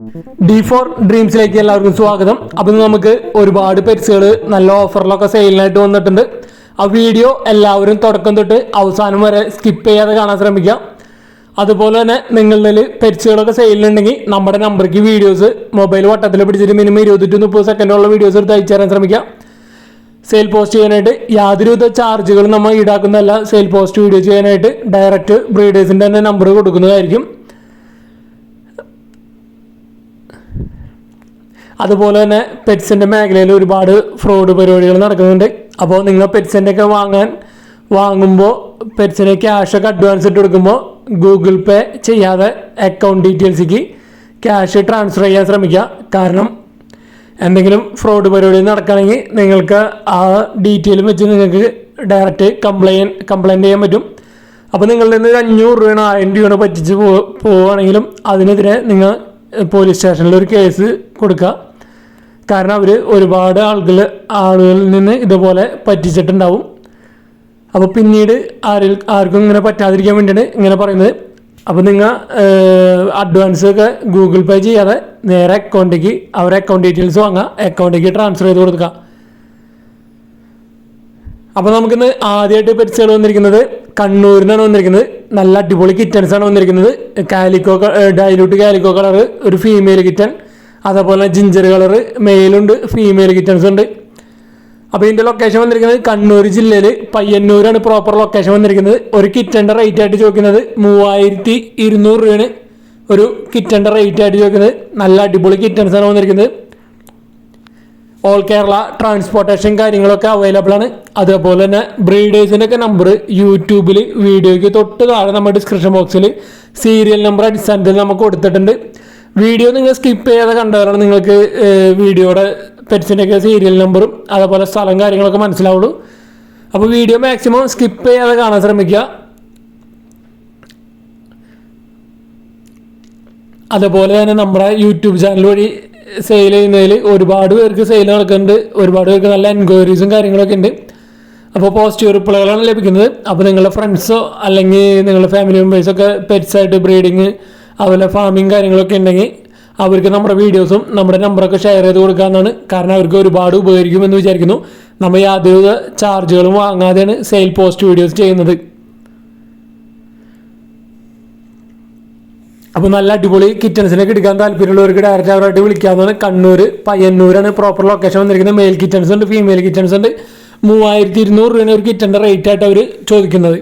D4 ഡ്രീംസിലേക്ക് എല്ലാവർക്കും സ്വാഗതം. അപ്പോൾ നമുക്ക് ഒരുപാട് പെറ്റ്സുകൾ നല്ല ഓഫറിലൊക്കെ സെയിലിനായിട്ട് വന്നിട്ടുണ്ട്. ആ വീഡിയോ എല്ലാവരും തുടക്കം തൊട്ട് അവസാനം വരെ സ്കിപ്പ് ചെയ്യാതെ കാണാൻ ശ്രമിക്കാം. അതുപോലെ തന്നെ നിങ്ങളുടെ പെറ്റ്സുകളൊക്കെ സെയിലുണ്ടെങ്കിൽ നമ്മുടെ നമ്പർക്ക് വീഡിയോസ് മൊബൈൽ വട്ടത്തിൽ പിടിച്ചിട്ട് മിനിമം 20 to 30 സെക്കൻഡുള്ള വീഡിയോസ് എടുത്ത് അയച്ചു തരാൻ ശ്രമിക്കാം. സെയിൽ പോസ്റ്റ് ചെയ്യാനായിട്ട് യാതൊരുവിധ ചാർജുകളും നമ്മൾ ഈടാക്കുന്നതല്ല. സെയിൽ പോസ്റ്റ് വീഡിയോ ചെയ്യാനായിട്ട് ഡയറക്റ്റ് ബ്രീഡേഴ്സിൻ്റെ തന്നെ നമ്പർ കൊടുക്കുന്നതായിരിക്കും. അതുപോലെ തന്നെ പെറ്റ്സിൻ്റെ മേഖലയിൽ ഒരുപാട് ഫ്രോഡ് പരിപാടികൾ നടക്കുന്നുണ്ട്. അപ്പോൾ നിങ്ങൾ പെറ്റ്സിൻ്റെ ഒക്കെ വാങ്ങുമ്പോൾ പെറ്റ്സിന് ക്യാഷൊക്കെ അഡ്വാൻസ് ഇട്ട് കൊടുക്കുമ്പോൾ ഗൂഗിൾ പേ ചെയ്യാതെ അക്കൗണ്ട് ഡീറ്റെയിൽസിലേക്ക് ക്യാഷ് ട്രാൻസ്ഫർ ചെയ്യാൻ ശ്രമിക്കുക. കാരണം എന്തെങ്കിലും ഫ്രോഡ് പരിപാടി നടക്കുകയാണെങ്കിൽ നിങ്ങൾക്ക് ആ ഡീറ്റെയിലും വെച്ച് നിങ്ങൾക്ക് ഡയറക്റ്റ് കംപ്ലയിൻറ്റ് ചെയ്യാൻ പറ്റും. അപ്പോൾ നിങ്ങളുടെ നിന്ന് 500 രൂപയാണ് 1000 രൂപയാണ് പറ്റിച്ച് പോവുകയാണെങ്കിലും അതിനെതിരെ നിങ്ങൾ പോലീസ് സ്റ്റേഷനിൽ ഒരു കേസ് കൊടുക്കുക. കാരണം അവർ ഒരുപാട് ആളുകളിൽ നിന്ന് ഇതുപോലെ പറ്റിച്ചിട്ടുണ്ടാവും. അപ്പോൾ പിന്നീട് ആർക്കും ഇങ്ങനെ പറ്റാതിരിക്കാൻ വേണ്ടിയാണ് ഇങ്ങനെ പറയുന്നത്. അപ്പോൾ നിങ്ങൾ അഡ്വാൻസ് ഒക്കെ ഗൂഗിൾ പേ ചെയ്യാതെ നേരെ അക്കൗണ്ടിലേക്ക് അവരെ അക്കൗണ്ട് ഡീറ്റെയിൽസ് വാങ്ങുക, അക്കൗണ്ടിലേക്ക് ട്രാൻസ്ഫർ ചെയ്ത് കൊടുക്കുക. അപ്പോൾ നമുക്കിന്ന് ആദ്യമായിട്ട് പെറ്റ്സുകൾ വന്നിരിക്കുന്നത് കണ്ണൂരിൽ നിന്നാണ് വന്നിരിക്കുന്നത്. നല്ല അടിപൊളി കിറ്റൻസ് ആണ് വന്നിരിക്കുന്നത്. ഡൈലൂട്ട് കാലിക്കോ കളർ ഒരു ഫീമെയിൽ കിറ്റൻ, അതേപോലെ ജിഞ്ചർ കളർ മെയിലുണ്ട്, ഫീമെയിൽ കിറ്റൻസ് ഉണ്ട്. അപ്പോൾ ഇതിൻ്റെ ലൊക്കേഷൻ വന്നിരിക്കുന്നത് കണ്ണൂർ ജില്ലയിൽ പയ്യന്നൂരാണ് പ്രോപ്പർ ലൊക്കേഷൻ വന്നിരിക്കുന്നത്. ഒരു കിറ്റൻ്റെ റേറ്റ് ആയിട്ട് ചോദിക്കുന്നത് 3200 രൂപയാണ് ഒരു കിറ്റൻ്റെ റേറ്റ് ആയിട്ട് ചോദിക്കുന്നത്. നല്ല അടിപൊളി കിറ്റൻസ് ആണ് വന്നിരിക്കുന്നത്. ഓൾ കേരള ട്രാൻസ്പോർട്ടേഷൻ കാര്യങ്ങളൊക്കെ അവൈലബിൾ ആണ്. അതേപോലെ തന്നെ ബ്രീഡേഴ്സിൻ്റെ ഒക്കെ നമ്പർ യൂട്യൂബിൽ വീഡിയോയ്ക്ക് തൊട്ട് താഴെ നമ്മുടെ ഡിസ്ക്രിപ്ഷൻ ബോക്സിൽ സീരിയൽ നമ്പർ അടിസ്ഥാനത്തിൽ നമുക്ക് കൊടുത്തിട്ടുണ്ട്. വീഡിയോ നിങ്ങൾ സ്കിപ്പ് ചെയ്യാതെ കണ്ടവരാണ് നിങ്ങൾക്ക് വീഡിയോയുടെ പെറ്റ്സിൻ്റെയൊക്കെ സീരിയൽ നമ്പറും അതേപോലെ സ്ഥലം കാര്യങ്ങളൊക്കെ മനസ്സിലാവുള്ളൂ. അപ്പോൾ വീഡിയോ മാക്സിമം സ്കിപ്പ് ചെയ്യാതെ കാണാൻ ശ്രമിക്കുക. അതേപോലെ തന്നെ നമ്മുടെ യൂട്യൂബ് ചാനൽ വഴി സെയിൽ ചെയ്യുന്നതിൽ ഒരുപാട് പേർക്ക് സെയിൽ നടക്കുന്നുണ്ട്. ഒരുപാട് പേർക്ക് നല്ല എൻക്വയറീസും കാര്യങ്ങളൊക്കെ ഉണ്ട്. അപ്പോൾ പോസിറ്റീവ് റിപ്ലൈകളാണ് ലഭിക്കുന്നത്. അപ്പോൾ നിങ്ങളുടെ ഫ്രണ്ട്സോ അല്ലെങ്കിൽ നിങ്ങളുടെ ഫാമിലി മെമ്പേഴ്സൊക്കെ പെറ്റ്സായിട്ട് ബ്രീഡിങ് അതുപോലെ ഫാമിങ് കാര്യങ്ങളൊക്കെ ഉണ്ടെങ്കിൽ അവർക്ക് നമ്മുടെ വീഡിയോസും നമ്മുടെ നമ്പറൊക്കെ ഷെയർ ചെയ്ത് കൊടുക്കാമെന്നാണ്. കാരണം അവർക്ക് ഒരുപാട് ഉപകരിക്കുമെന്ന് വിചാരിക്കുന്നു. നമ്മൾ യാതൊരു ചാർജുകളും വാങ്ങാതെയാണ് സെയിൽ പോസ്റ്റ് വീഡിയോസ് ചെയ്യുന്നത്. അപ്പോൾ നല്ല അടിപൊളി കിറ്റൻസിനൊക്കെ എടുക്കാൻ താല്പര്യമുള്ളവർക്ക് ഡയറക്റ്റ് അവരായിട്ട് വിളിക്കാവുന്നതാണ്. കണ്ണൂർ പയ്യന്നൂരാണ് പ്രോപ്പർ ലൊക്കേഷൻ വന്നിരിക്കുന്നത്. മെയിൽ കിറ്റൻസ് ഉണ്ട്, ഫീമെയിൽ കിറ്റൻസ് ഉണ്ട്. 3200 രൂപയാണ് ഒരു കിറ്റൻ്റെ റേറ്റ് ആയിട്ട് അവർ ചോദിക്കുന്നത്.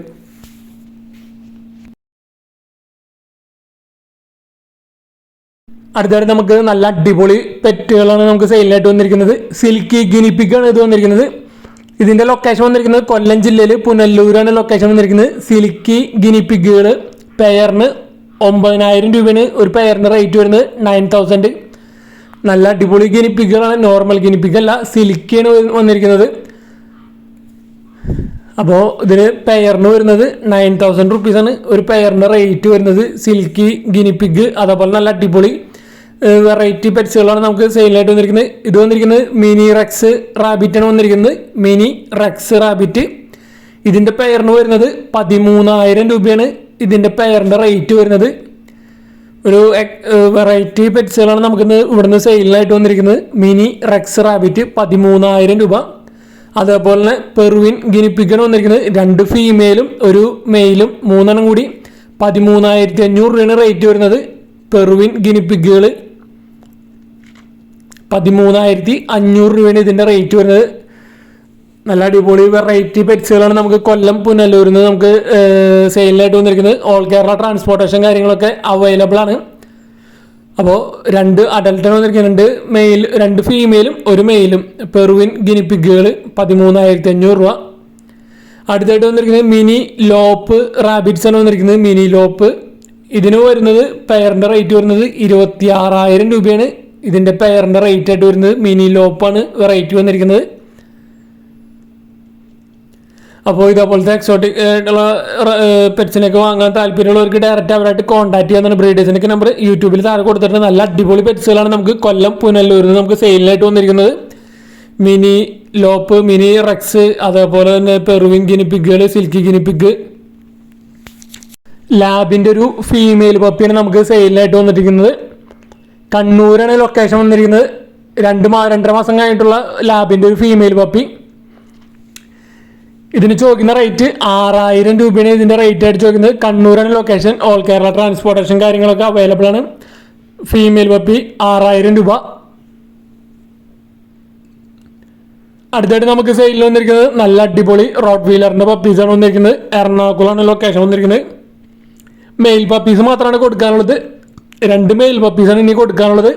അടുത്തായിട്ട് നമുക്ക് നല്ല അടിപൊളി പെറ്റുകളാണ് നമുക്ക് സെയിലായിട്ട് വന്നിരിക്കുന്നത്. സിൽക്കി ഗിനിപ്പിക്കാണ് ഇത് വന്നിരിക്കുന്നത്. ഇതിൻ്റെ ലൊക്കേഷൻ വന്നിരിക്കുന്നത് കൊല്ലം ജില്ലയിൽ പുനല്ലൂരാണ് ലൊക്കേഷൻ വന്നിരിക്കുന്നത്. സിൽക്കി ഗിനിപ്പിക്കുകൾ പെയറിന് 9000 രൂപയാണ് ഒരു പെയറിന് റേറ്റ് വരുന്നത്. 9000. നല്ല അടിപൊളി ഗിനിപ്പിക്കുകളാണ്, നോർമൽ ഗിനിപ്പിക്കല്ല, സിൽക്കിയാണ് വന്നിരിക്കുന്നത്. അപ്പോൾ ഇതിന് പെയറിന് വരുന്നത് 9000 റുപ്പീസാണ് ഒരു പെയറിൻ്റെ റേറ്റ് വരുന്നത്. സിൽക്കി ഗിനിപ്പിഗ് അതേപോലെ നല്ല അടിപൊളി വെറൈറ്റി പെറ്റ്സുകളാണ് നമുക്ക് സെയിലായിട്ട് വന്നിരിക്കുന്നത്. ഇത് വന്നിരിക്കുന്നത് മിനി റെക്സ് റാബിറ്റാണ് വന്നിരിക്കുന്നത്. മിനി റെക്സ് റാബിറ്റ് ഇതിൻ്റെ പെയറിന് വരുന്നത് 13000 രൂപയാണ് ഇതിൻ്റെ പെയറിൻ്റെ റേറ്റ് വരുന്നത്. ഒരു വെറൈറ്റി പെറ്റ്സുകളാണ് നമുക്കിന്ന് ഇവിടുന്ന് സെയിലായിട്ട് വന്നിരിക്കുന്നത്. മിനി റെക്സ് റാബിറ്റ് 13000 രൂപ. അതേപോലെ തന്നെ പെറുവിൻ ഗിനിപ്പിക്കാണ് വന്നിരിക്കുന്നത്. 2 ഫീമെയിലും ഒരു മെയിലും 3 കൂടി 13500 രൂപയാണ് റേറ്റ് വരുന്നത്. പെറുവിൻ ഗിനിപ്പിക്കുകൾ 13500 രൂപയാണ് ഇതിൻ്റെ റേറ്റ് വരുന്നത്. നല്ല അടിപൊളി വെറൈറ്റി പെറ്റ്സുകളാണ് നമുക്ക് കൊല്ലം പുനലൂരിൽ നിന്ന് നമുക്ക് സെയിലായിട്ട് വന്നിരിക്കുന്നത്. ഓൾ കേരള ട്രാൻസ്പോർട്ടേഷൻ കാര്യങ്ങളൊക്കെ അവൈലബിൾ ആണ്. അപ്പോൾ 2 അഡൽട്ടാണ് വന്നിരിക്കുന്നത്. 2 ഫീമെയിലും ഒരു മെയിലും പെറുവിൻ ഗിനിപ്പിക്കുകൾ 13500 രൂപ. അടുത്തായിട്ട് വന്നിരിക്കുന്നത് മിനി ലോപ്പ് റാബിറ്റ്സ് ആണ് വന്നിരിക്കുന്നത്. മിനി ലോപ്പ് ഇതിന് വരുന്നത് പെയറിൻ്റെ റേറ്റ് വരുന്നത് 26000 രൂപയാണ് ഇതിൻ്റെ പെയറിൻ്റെ റേറ്റ് ആയിട്ട് വരുന്നത്. മിനി ലോപ്പാണ് റേറ്റ് വന്നിരിക്കുന്നത്. അപ്പോൾ ഇതേപോലത്തെ എക്സോട്ടിക് ആയിട്ടുള്ള പെറ്റ്സിനൊക്കെ വാങ്ങാൻ താല്പര്യമുള്ളവർക്ക് ഡയറക്റ്റ് അവരായിട്ട് കോൺടാക്ട് ചെയ്യാവുന്നതാണ്. ബ്രീഡേഴ്സിനൊക്കെ നമ്പർ യൂട്യൂബിൽ താഴെ കൊടുത്തിട്ടുണ്ട്. നല്ല അടിപൊളി പെറ്റ്സുകളാണ് നമുക്ക് കൊല്ലം പുനല്ലൂരിൽ നിന്ന് നമുക്ക് സെയിലായിട്ട് വന്നിരിക്കുന്നത്. മിനി ലോപ്പ്, മിനി റെക്സ്, അതേപോലെ തന്നെ പെറുവിൻ ഗിനിപ്പിക്കുകൾ, സിൽക്കി ഗിനിപ്പിക്ക്, ലാബിൻ്റെ ഒരു ഫീമെയിൽ പപ്പിയാണ് നമുക്ക് സെയിലായിട്ട് വന്നിരിക്കുന്നത്. കണ്ണൂരാണ് ലൊക്കേഷൻ വന്നിരിക്കുന്നത്. 2-2.5 മാസം കഴിഞ്ഞിട്ടുള്ള ലാബിൻ്റെ ഒരു ഫീമെയിൽ പപ്പി. ഇതിന് ചോദിക്കുന്ന റേറ്റ് 6000 രൂപയാണ് ഇതിൻ്റെ റേറ്റ് ആയിട്ട് ചോദിക്കുന്നത്. കണ്ണൂരാണ് ലൊക്കേഷൻ. ഓൾ കേരള ട്രാൻസ്പോർട്ടേഷൻ കാര്യങ്ങളൊക്കെ അവൈലബിൾ ആണ്. ഫീമെയിൽ പപ്പി 6000 രൂപ. അടുത്തായിട്ട് നമുക്ക് സെയിലിൽ വന്നിരിക്കുന്നത് നല്ല അടിപൊളി റോഡ് വീലറിൻ്റെ പപ്പീസാണ് വന്നിരിക്കുന്നത്. എറണാകുളമാണ് ലൊക്കേഷൻ വന്നിരിക്കുന്നത്. മെയിൽ പപ്പീസ് മാത്രമാണ് കൊടുക്കാനുള്ളത്. 2 മെയിൽ പപ്പീസാണ് ഇനി കൊടുക്കാനുള്ളത്.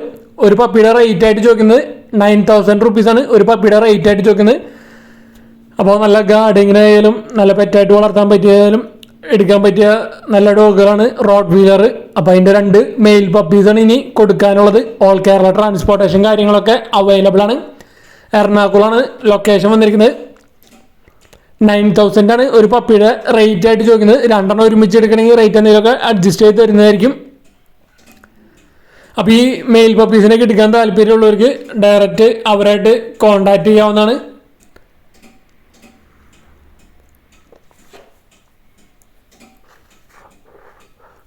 ഒരു പപ്പിയുടെ റേറ്റ് ആയിട്ട് ചോദിക്കുന്നത് 9000 റുപ്പീസാണ് ഒരു പപ്പിയുടെ റേറ്റ് ആയിട്ട് ചോദിക്കുന്നത്. അപ്പോൾ നല്ല ഗാർഡിങ്ങിനായാലും നല്ല പെറ്റായിട്ട് വളർത്താൻ പറ്റിയാലും എടുക്കാൻ പറ്റിയ നല്ല ഡോഗുകളാണ് റോഡ് വീലർ. അപ്പോൾ അതിൻ്റെ 2 മെയിൽ പപ്പീസാണ് ഇനി കൊടുക്കാനുള്ളത്. ഓൾ കേരള ട്രാൻസ്പോർട്ടേഷൻ കാര്യങ്ങളൊക്കെ അവൈലബിൾ ആണ്. എറണാകുളമാണ് ലൊക്കേഷൻ വന്നിരിക്കുന്നത്. 9000 ആണ് ഒരു പപ്പിയുടെ റേറ്റ് ആയിട്ട് ചോദിക്കുന്നത്. 2 ഒരുമിച്ച് എടുക്കണമെങ്കിൽ റേറ്റ് എന്തെങ്കിലുമൊക്കെ അഡ്ജസ്റ്റ് ചെയ്ത് തരുന്നതായിരിക്കും. അപ്പോൾ ഈ മെയിൽ പപ്പീസിനെ എടുക്കാൻ താല്പര്യമുള്ളവർക്ക് ഡയറക്റ്റ് അവരായിട്ട് കോൺടാക്റ്റ് ചെയ്യാവുന്നതാണ്.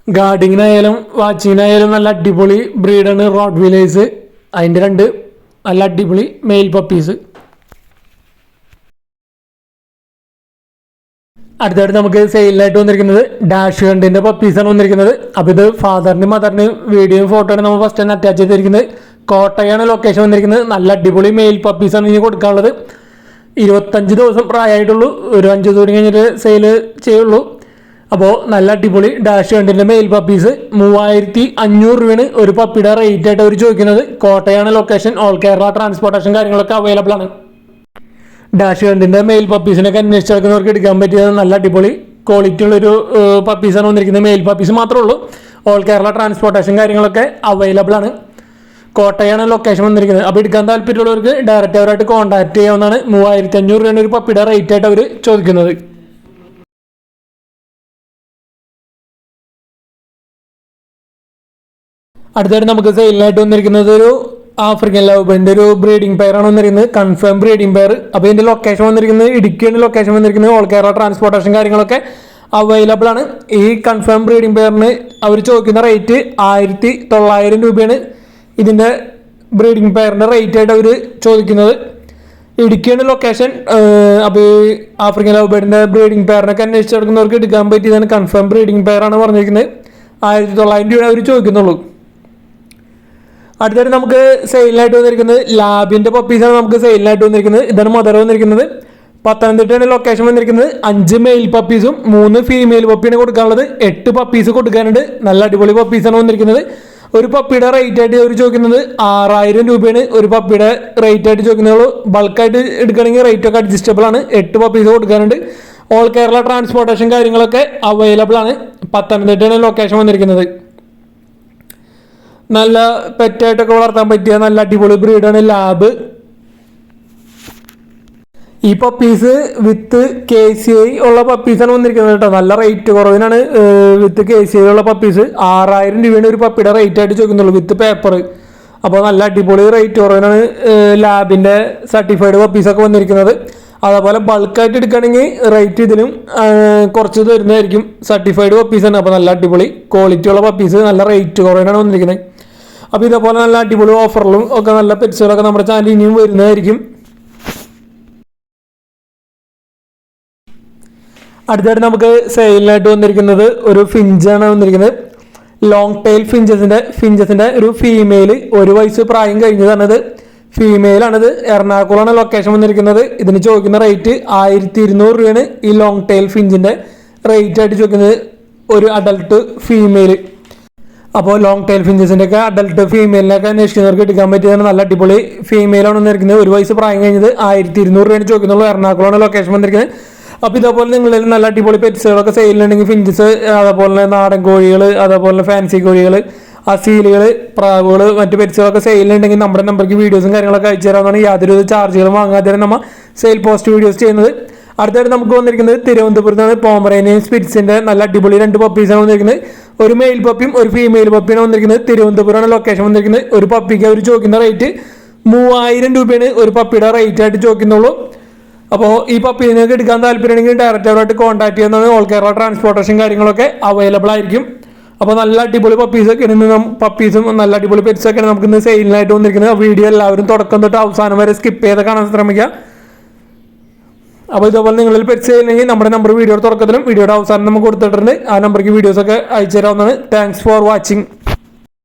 ഗാർഡിങ്ങിനായാലും വാച്ചിങ്ങിനായാലും നല്ല അടിപൊളി ബ്രീഡാണ് റോഡ് വീലേഴ്സ്. അതിൻ്റെ 2 നല്ല അടിപൊളി മെയിൽ പപ്പീസ്. അടുത്തായിട്ട് നമുക്ക് സെയിലായിട്ട് വന്നിരിക്കുന്നത് ഡാഷ് ഹണ്ടിൻ്റെ പപ്പീസാണ് വന്നിരിക്കുന്നത്. അപ്പോൾ ഇത് ഫാദറിനും മദറിനും വീഡിയോയും ഫോട്ടോയും നമ്മൾ ഫസ്റ്റ് തന്നെ അറ്റാച്ച് ചെയ്തിരിക്കുന്നത്. കോട്ടയാണ് ലൊക്കേഷൻ വന്നിരിക്കുന്നത്. നല്ല അടിപൊളി മെയിൽ പപ്പീസാണ് ഇനി കൊടുക്കാനുള്ളത്. 25 ദിവസം പ്രായമായിട്ടുള്ളൂ. ഒരു 5 ദിവസം കഴിഞ്ഞിട്ട് സെയിൽ ചെയ്യുള്ളൂ. അപ്പോൾ നല്ല അടിപൊളി ഡാഷ് ഹണ്ടിൻ്റെ മെയിൽ പപ്പീസ് 3500 രൂപയാണ് ഒരു പപ്പിയുടെ റേറ്റ് ആയിട്ട് അവർ ചോദിക്കുന്നത്. കോട്ടയാണ് ലൊക്കേഷൻ. ഓൾ കേരള ട്രാൻസ്പോർട്ടേഷൻ കാര്യങ്ങളൊക്കെ അവൈലബിൾ ആണ്. ഡാഷ് ഹണ്ടിൻ്റെ മെയിൽ പപ്പീസിനൊക്കെ അന്വേഷിച്ച് നടക്കുന്നവർക്ക് എടുക്കാൻ പറ്റിയത് നല്ല അടിപൊളി ക്വാളിറ്റി ഉള്ളൊരു പപ്പീസാണ് വന്നിരിക്കുന്നത്. മെയിൽ പപ്പീസ് മാത്രമേ ഉള്ളൂ. ഓൾ കേരള ട്രാൻസ്പോർട്ടേഷൻ കാര്യങ്ങളൊക്കെ അവൈലബിൾ ആണ്. കോട്ടയാണ് ലൊക്കേഷൻ വന്നിരിക്കുന്നത്. അപ്പോൾ എടുക്കാൻ താല്പര്യമുള്ളവർക്ക് ഡയറക്റ്റ് അവരായിട്ട് കോൺടാക്ട് ചെയ്യാവുന്നതാണ്. 3500 രൂപയാണ് ഒരു പപ്പിയുടെ റേറ്റ് ആയിട്ട് അവർ ചോദിക്കുന്നത്. അടുത്തായിട്ട് നമുക്ക് സെയിലിനായിട്ട് വന്നിരിക്കുന്നത് ഒരു ആഫ്രിക്കൻ ലവ് ബേർഡിൻ്റെ ഒരു ബ്രീഡിംഗ് പെയറാണ് വന്നിരിക്കുന്നത്. Confirm breeding pair. അപ്പോൾ ഇതിൻ്റെ ലൊക്കേഷൻ വന്നിരിക്കുന്നത് ഇടുക്കിയാണ് ലൊക്കേഷൻ വന്നിരിക്കുന്നത്. ഓൾ കേരള ട്രാൻസ്പോർട്ടേഷൻ കാര്യങ്ങളൊക്കെ അവൈലബിൾ ആണ്. ഈ കൺഫേം ബ്രീഡിംഗ് പെയറിന് അവർ ചോദിക്കുന്ന റേറ്റ് 1900 രൂപയാണ് ഇതിൻ്റെ ബ്രീഡിംഗ് പെയറിൻ്റെ റേറ്റ് ആയിട്ട് അവർ ചോദിക്കുന്നത്. ഇടുക്കിയാണ് ലൊക്കേഷൻ. അപ്പോൾ ഈ ആഫ്രിക്കൻ ലവ് ബേർഡിൻ്റെ ബ്രീഡിംഗ് പെയറിനൊക്കെ അന്വേഷിച്ച് നടക്കുന്നവർക്ക് എടുക്കാൻ പറ്റിയതാണ്. കൺഫേം ബ്രീഡിംഗ് പെയറാണ് പറഞ്ഞിരിക്കുന്നത്. 1900 രൂപ അവർ ചോദിക്കുന്നുള്ളൂ. അടുത്തായിട്ട് നമുക്ക് സെയിലിനായിട്ട് വന്നിരിക്കുന്നത് ലാബിൻ്റെ പപ്പീസാണ് നമുക്ക് സെയിലിനായിട്ട് വന്നിരിക്കുന്നത്. ഇതാണ് മദർ വന്നിരിക്കുന്നത്. പത്തനംതിട്ടയാണ് ലൊക്കേഷൻ വന്നിരിക്കുന്നത്. 5 മെയിൽ പപ്പീസും 3 ഫീമെയിൽ പപ്പിയാണ് കൊടുക്കാനുള്ളത്. 8 പപ്പീസ് കൊടുക്കാനുണ്ട്. നല്ല അടിപൊളി പപ്പീസാണ് വന്നിരിക്കുന്നത്. ഒരു പപ്പിയുടെ റേറ്റ് ആയിട്ട് അവർ ചോദിക്കുന്നത് 6000 രൂപയാണ് ഒരു പപ്പിയുടെ റേറ്റ് ആയിട്ട് ചോദിക്കുന്നത്. ബൾക്കായിട്ട് എടുക്കുകയാണെങ്കിൽ റേറ്റ് ഒക്കെ അഡ്ജസ്റ്റബിൾ ആണ്. 8 പപ്പീസ് കൊടുക്കാനുണ്ട്. ഓൾ കേരള ട്രാൻസ്പോർട്ടേഷൻ കാര്യങ്ങളൊക്കെ അവൈലബിൾ ആണ്. പത്തനംതിട്ടയാണ് ലൊക്കേഷൻ വന്നിരിക്കുന്നത്. നല്ല പെറ്റായിട്ടൊക്കെ വളർത്താൻ പറ്റിയ നല്ല അടിപൊളി ബ്രീഡാണ് ലാബ്. ഈ പപ്പീസ് വിത്ത് KCI ഉള്ള പപ്പീസാണ് വന്നിരിക്കുന്നത് കേട്ടോ. നല്ല റേറ്റ് കുറവിനാണ് വിത്ത് KCI ഉള്ള പപ്പീസ്. 6000 രൂപയാണ് ഒരു പപ്പിയുടെ റേറ്റ് ആയിട്ട് ചോദിക്കുന്നുള്ളൂ വിത്ത് പേപ്പർ. അപ്പോൾ നല്ല അടിപൊളി റേറ്റ് കുറവിനാണ് ലാബിൻ്റെ സർട്ടിഫൈഡ് പപ്പീസൊക്കെ വന്നിരിക്കുന്നത്. അതേപോലെ ബൾക്കായിട്ട് എടുക്കുകയാണെങ്കിൽ റേറ്റ് ഇതിലും കുറച്ച് തരുന്നതായിരിക്കും. സർട്ടിഫൈഡ് പപ്പീസാണ്. അപ്പോൾ നല്ല അടിപൊളി ക്വാളിറ്റി ഉള്ള പപ്പീസ് നല്ല റേറ്റ് കുറവിനാണ് വന്നിരിക്കുന്നത്. അപ്പോൾ ഇതേപോലെ നല്ല അടിപൊളി ഓഫറിലും ഒക്കെ നല്ല പെറ്റ്സുകളൊക്കെ നമ്മുടെ ചാനലിൽ ഇനിയും വരുന്നതായിരിക്കും. അടുത്തായിട്ട് നമുക്ക് സെയിലിനായിട്ട് വന്നിരിക്കുന്നത് ഒരു ഫിഞ്ചാണ് വന്നിരിക്കുന്നത്. ലോങ് ടെയിൽ ഫിഞ്ചസിൻ്റെ ഒരു ഫീമെയിൽ 1 വയസ്സ് പ്രായം കഴിഞ്ഞതാണിത്. ഫീമെയിലാണിത്. എറണാകുളമാണ് ലൊക്കേഷൻ വന്നിരിക്കുന്നത്. ഇതിന് ചോദിക്കുന്ന റേറ്റ് 1200 രൂപയാണ് ഈ ലോങ് ടെയിൽ ഫിഞ്ചിൻ്റെ റേറ്റ് ആയിട്ട് ചോദിക്കുന്നത് ഒരു അഡൽട്ട് ഫീമെയിൽ. അപ്പോൾ ലോങ് ടെയിൽ ഫിഞ്ചസിൻ്റെ ഒക്കെ അഡൽട്ട് ഫീമെയിലിനൊക്കെ അന്വേഷിക്കുന്നവർക്ക് എടുക്കാൻ പറ്റിയതാണ്. നല്ല അടിപൊളി ഫീമെയിലാണ് വന്നിരിക്കുന്നത്. 1 വയസ്സ് പ്രായം കഴിഞ്ഞത് 1200 രൂപയാണ് ചോദിക്കുന്നുള്ളൂ. എറണാകുളമാണ് ലൊക്കേഷൻ വന്നിരിക്കുന്നത്. അപ്പോൾ ഇതേപോലെ നിങ്ങളിൽ നല്ല അടിപൊളി പെറ്റ്സുകളൊക്കെ സെയിലുണ്ടെങ്കിൽ ഫിഞ്ചസ്, അതേപോലെ നാടൻ കോഴികൾ, അതേപോലെ ഫാൻസി കോഴികൾ, അസീലുകൾ, പ്രാവുകൾ, മറ്റ് പെറ്റ്സുകളൊക്കെ സെയിലുണ്ടെങ്കിൽ നമ്മുടെ നമ്പർക്ക് വീഡിയോസും കാര്യങ്ങളൊക്കെ അയച്ചു തരാവുന്നതാണ്. യാതൊരു ചാർജുകളും വാങ്ങാതെ നമ്മൾ സെയിൽ പോസ്റ്റ് വീഡിയോസ് ചെയ്യുന്നത്. അടുത്തായിട്ട് നമുക്ക് വന്നിരിക്കുന്നത് തിരുവനന്തപുരത്താണ്. പോമറേനിയൻ സ്പിറ്റ്സിൻ്റെ നല്ല അടിപൊളി 2 പപ്പീസാണ് വന്നിരിക്കുന്നത്. ഒരു മെയിൽ പപ്പിയും ഒരു ഫീമെയിൽ പപ്പിയാണ് വന്നിരിക്കുന്നത്. തിരുവനന്തപുരമാണ് ലൊക്കേഷൻ വന്നിരിക്കുന്നത്. ഒരു പപ്പിക്ക് അവർ ചോദിക്കുന്ന റേറ്റ് 3000 രൂപയാണ് ഒരു പപ്പിയുടെ റേറ്റ് ആയിട്ട് ചോദിക്കുന്നുള്ളൂ. അപ്പോൾ ഈ പപ്പീനൊക്കെ എടുക്കാൻ താല്പര്യമുണ്ടെങ്കിൽ ഡയറക്റ്റ് അവരായിട്ട് കോൺടാക്ട് ചെയ്യുന്നതാണ്. ഓൾ കേരള ട്രാൻസ്പോർട്ടേഷൻ കാര്യങ്ങളൊക്കെ അവൈലബിൾ ആയിരിക്കും. അപ്പോൾ നല്ല അടിപൊളി പപ്പീസൊക്കെയാണ് ഇന്ന് പപ്പീസും നല്ല അടിപൊളി പെറ്റ്സൊക്കെയാണ് നമുക്ക് ഇന്ന് സെയിലിനായിട്ട് വന്നിരിക്കുന്നത്. വീഡിയോ എല്ലാവരും തുടക്കം തൊട്ട് അവസാനം വരെ സ്കിപ്പ് ചെയ്ത് കാണാൻ ശ്രമിക്കുക. അപ്പോൾ ഇതേപോലെ നിങ്ങളിൽ പെറ്റ്സ് ചെയ്യുന്നെങ്കിൽ നമ്മുടെ നമ്പർ വീഡിയോയുടെ തുടക്കത്തിലും വീഡിയോയുടെ അവസാനം നമുക്ക് കൊടുത്തിട്ടുണ്ട്. ആ നമ്പർക്ക് വീഡിയോസൊക്കെ അയച്ചു തരാവുന്നതാണ്. Thanks for watching.